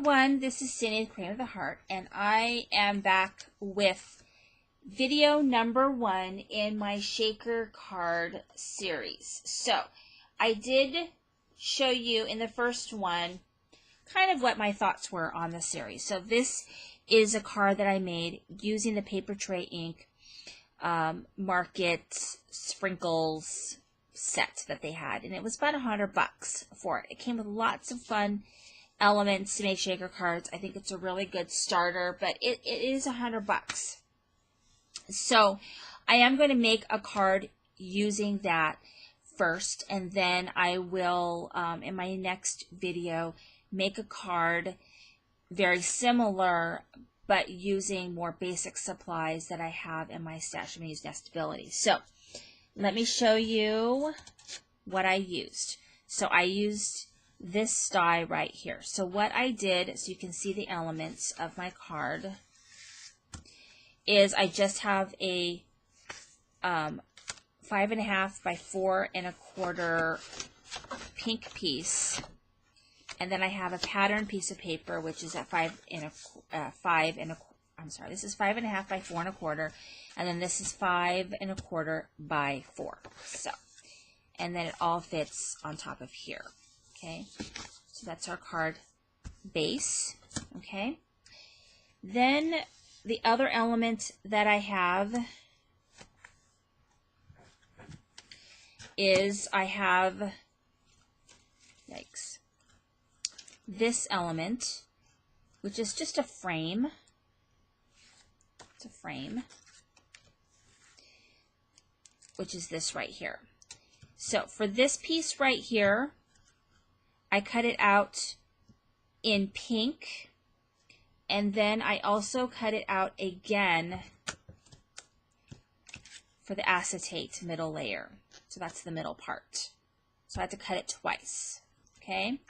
everyone, this is Cindy, the Queen of the Heart, and I am back with video number 1 in my shaker card series. So, I did show you in the first one kind of what my thoughts were on the series. So this is a card that I made using the Paper Trey Ink Market Sprinkles set that they had, and it was about $100 for it. It came with lots of fun elements to make shaker cards. I think it's a really good starter, but it is $100. So I am going to make a card using that first, and then I will, in my next video, make a card very similar, but using more basic supplies that I have in my stash. I'm going to use Nestability. So let me show you what I used. So I used this die right here. So what I did, so you can see the elements of my card, is I just have a 5.5 by 4.25 pink piece, and then I have a pattern piece of paper, which is at 5.25. This is 5.5 by 4.25, and then this is 5.25 by 4. So, and then it all fits on top of here. Okay, so that's our card base. Okay, then the other element that I have is this element, which is just a frame. It's a frame, which is this right here. So for this piece right here, I cut it out in pink, and then I also cut it out again for the acetate middle layer. So that's the middle part. So I had to cut it twice. Okay,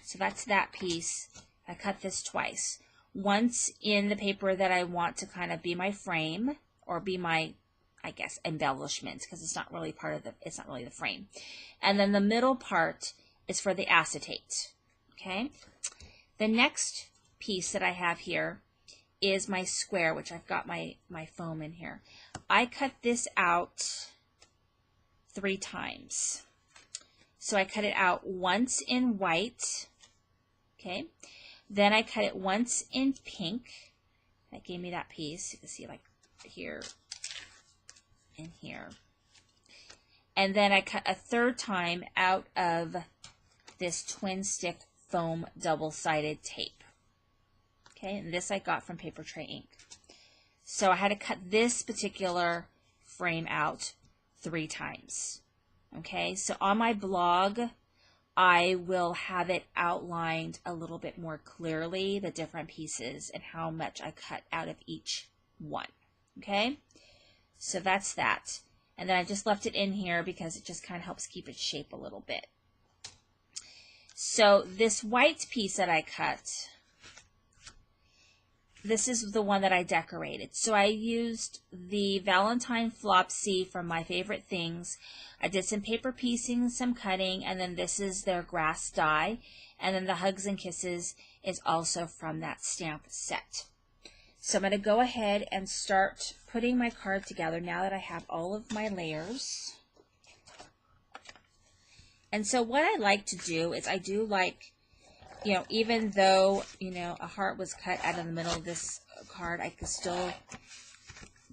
so that's that piece. I cut this twice. Once in the paper that I want to kind of be my frame, or be my, I guess, embellishment, because it's not really part of the, it's not really the frame. And then the middle part is for the acetate. Okay, the next piece that I have here is my square, which I've got my foam in here. I cut this out 3 times. So I cut it out once in white, okay, then I cut it once in pink. That gave me that piece. You can see like here and here. And then I cut a 3rd time out of this twin stick foam double-sided tape. Okay, and this I got from Paper Trey Ink. So I had to cut this particular frame out 3 times. Okay, so on my blog, I will have it outlined a little bit more clearly, the different pieces and how much I cut out of each one. Okay, so that's that. And then I just left it in here because it just kind of helps keep its shape a little bit. So this white piece that I cut, this is the one that I decorated. So I used the Valentine Flopsy from My Favorite Things. I did some paper piecing, some cutting, and then this is their grass die. And then the Hugs and Kisses is also from that stamp set. So I'm going to go ahead and start putting my card together now that I have all of my layers. And so what I like to do is I do like, you know, even though, you know, a heart was cut out of the middle of this card, I could still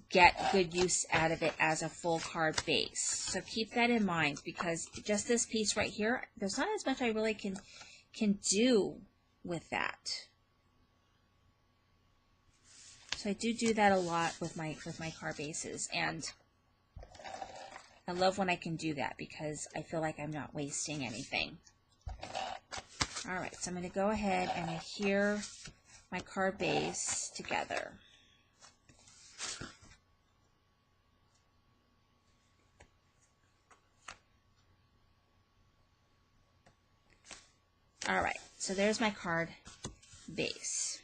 get good use out of it as a full card base. So keep that in mind, because just this piece right here, there's not as much I really can do with that. So I do that a lot with my card bases, and I love when I can do that because I feel like I'm not wasting anything. All right, so I'm going to go ahead and adhere my card base together. All right, so there's my card base.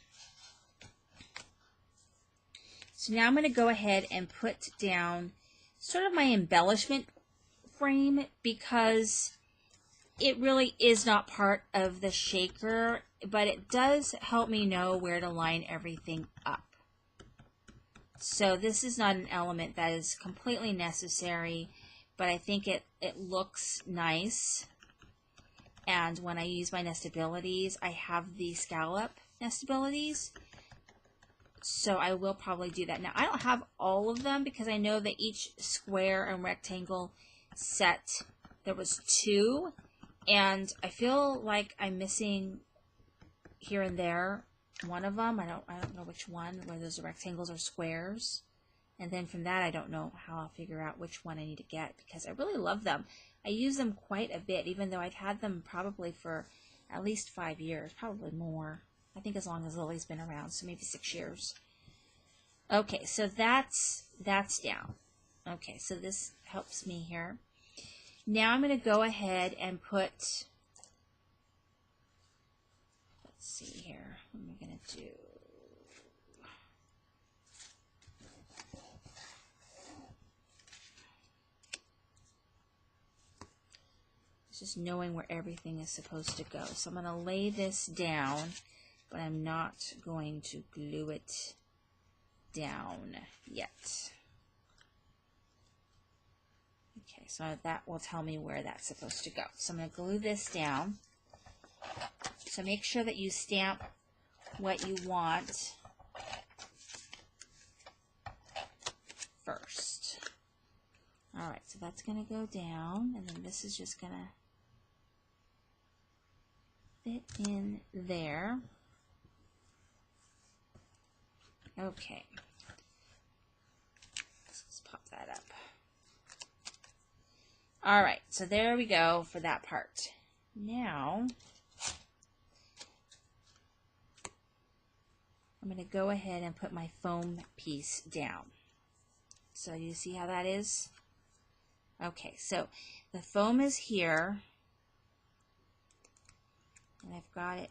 So now I'm going to go ahead and put down sort of my embellishment frame, because it really is not part of the shaker. but it does help me know where to line everything up. So this is not an element that is completely necessary, but I think it looks nice. And when I use my nestabilities, I have the scallop nestabilities. So I will probably do that. Now, I don't have all of them because I know that each square and rectangle set, there was 2. And I feel like I'm missing here and there one of them. I don't know which one, whether those are rectangles or squares. And then from that, I don't know how I'll figure out which one I need to get because I really love them. I use them quite a bit, even though I've had them probably for at least 5 years, probably more. I think as long as Lily's been around, so maybe 6 years. Okay, so that's down. Okay, so this helps me here. Now I'm going to go ahead and put, let's see here, what am I going to do? It's just knowing where everything is supposed to go. So I'm going to lay this down, but I'm not going to glue it down yet. Okay, so that will tell me where that's supposed to go. So I'm going to glue this down. So make sure that you stamp what you want first. All right, so that's going to go down, and then this is just going to fit in there. Okay. Let's pop that up. All right, so there we go for that part. Now, I'm going to go ahead and put my foam piece down. So you see how that is? Okay, so the foam is here, and I've got it.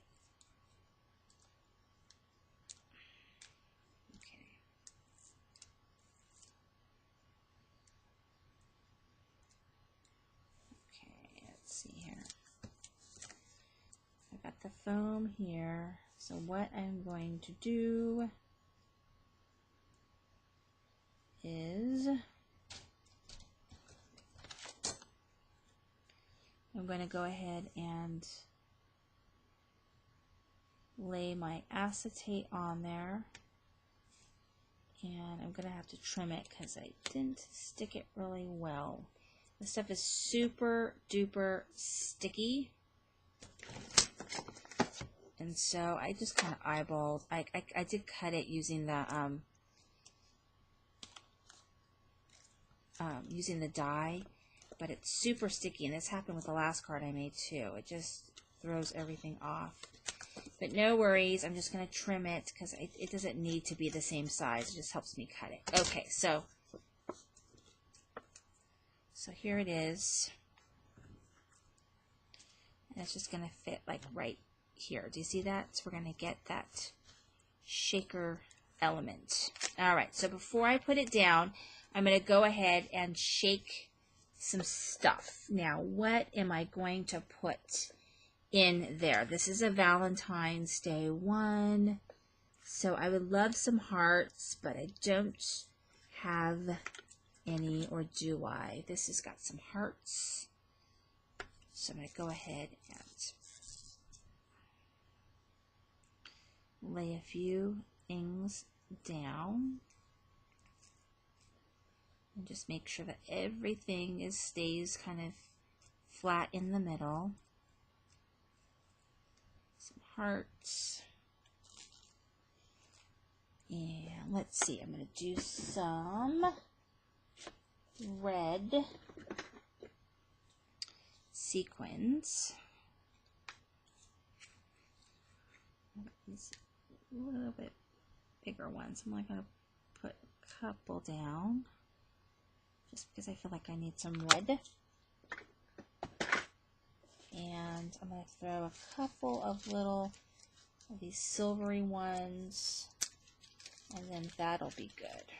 Got the foam here. So what I'm going to do is I'm going to go ahead and lay my acetate on there, and I'm going to have to trim it because I didn't stick it really well. This stuff is super duper sticky. And so I just kind of eyeballed. I did cut it using the die, but it's super sticky. And this happened with the last card I made too. It just throws everything off. But no worries. I'm just going to trim it because it doesn't need to be the same size. It just helps me cut it. Okay, so here it is. And it's just going to fit like right here. Do you see that? So we're going to get that shaker element. All right, so before I put it down, I'm going to go ahead and shake some stuff. Now, what am I going to put in there? This is a Valentine's Day one, so I would love some hearts, but I don't have any, or do I? This has got some hearts, so I'm going to go ahead and lay a few things down and just make sure that everything stays kind of flat in the middle. Some hearts. And let's see, I'm going to do some red sequins. These a little bit bigger ones. I'm only going to put a couple down just because I feel like I need some red. And I'm going to throw a couple of little of these silvery ones, and then that'll be good.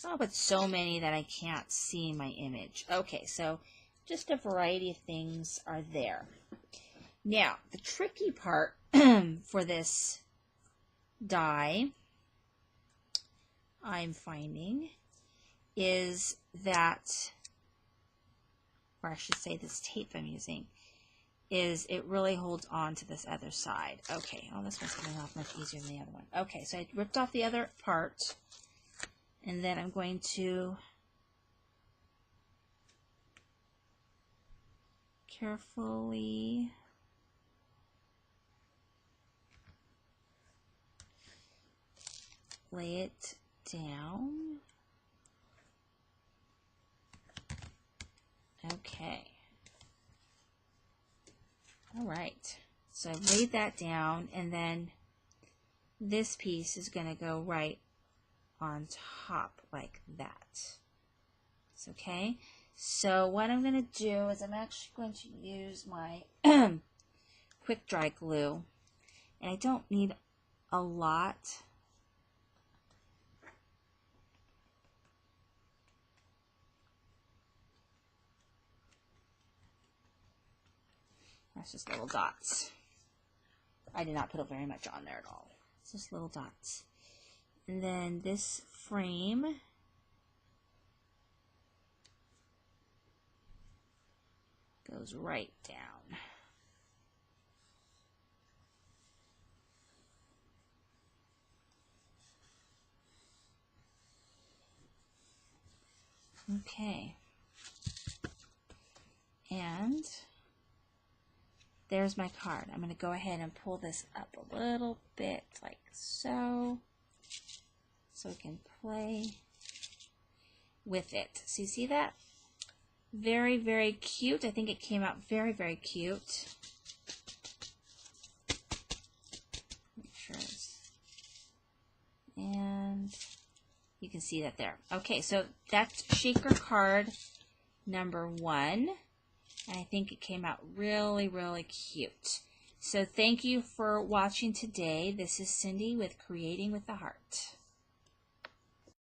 I'll put so many that I can't see my image. Okay, so just a variety of things are there. Now, the tricky part for this die, I'm finding, is that, or I should say this tape I'm using, is it really holds on to this other side. Okay, oh, this one's coming off much easier than the other one. Okay, so I ripped off the other part, and then I'm going to carefully lay it down. Okay. All right. So I laid that down, and then this piece is going to go right on top like that. It's okay. So what I'm going to do is I'm actually going to use my quick dry glue, and I don't need a lot. That's just little dots. I did not put very much on there at all. It's just little dots. And then this frame goes right down. Okay. And there's my card. I'm going to go ahead and pull this up a little bit like so we can play with it. So you see that? Very, very cute. I think it came out very, very cute. Make sure and you can see that there. Okay, so that's shaker card number 1. And I think it came out really, really cute. So thank you for watching today. This is Cindy with Creating with the Heart.